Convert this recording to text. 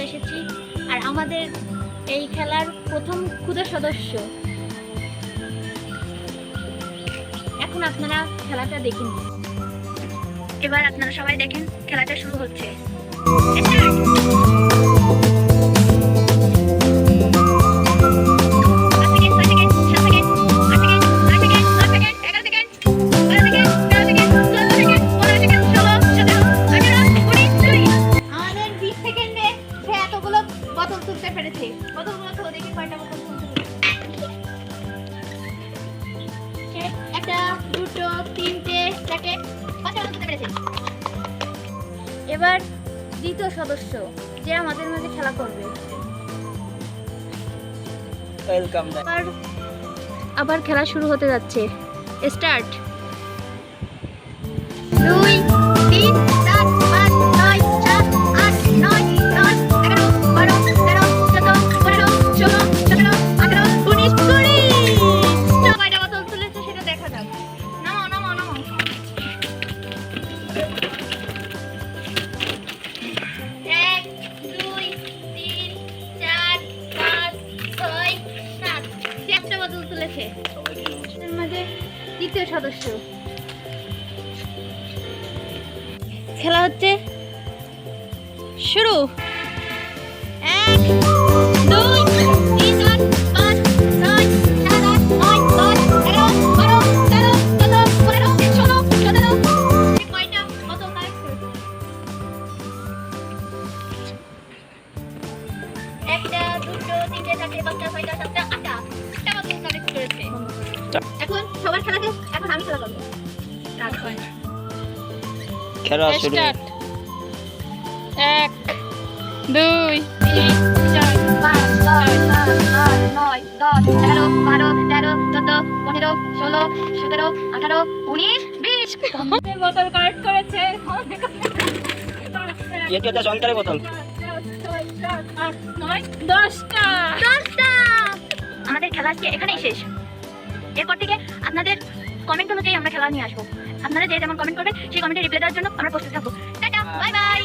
এসেছি। আর আমাদের এই খেলার প্রথম ক্ষুদে সদস্য। এখন আপনারা খেলাটা দেখুন। এবার আপনারা সবাই দেখেন খেলাটা শুরু হচ্ছে। এবার দ্বিতীয় সদস্য যে আমাদের মাঝে খেলা করবে। ওয়েলকাম। আবার খেলা শুরু হতে যাচ্ছে। স্টার্ট। 2 3 4 5 6 7 8 9 10 11 12 13 14 15 16 17 18 19 20। কয়টা বোতল তুলেছে সেটা দেখা যাক। নামাও নামাও নামাও। 1 2 3 4 5 6 7 7টা বোতল তুলেছে। এর মাঝে দ্বিতীয় সদস্য। খেলা হচ্ছে শুরু। 1 2 3 4 5 6 7 8 9 10 11 12 13 14 15 16 17 কয়টা বোতল কালেক্ট করেছে? একটা দুটো তিনটে চারটে পাঁচটা ছয়টা সাতটা আটটা বোতল কালেক্ট করেছে। এখন সবার খেলা শেষ। এখন আমি খেলা করবো। খেলা শুরু। 1 2 3 4 5 6 7 8 9 10 11 12 13 14 15 16 17 18 19 20 বোতল কালেক্ট করেছে। এটা সংখ্যার বোতল। 10টা। আমাদের খেলা আজকে এখানেই শেষ। এরপর থেকে আপনাদের কমেন্ট অনুযায়ী আমরা খেলা নিয়ে আসবো। আপনারা যে যেমন কমেন্ট করবেন সেই কমেন্টে রিপ্লাই দেওয়ার জন্য আমরা প্রস্তুত থাকবো। Tata, bye bye.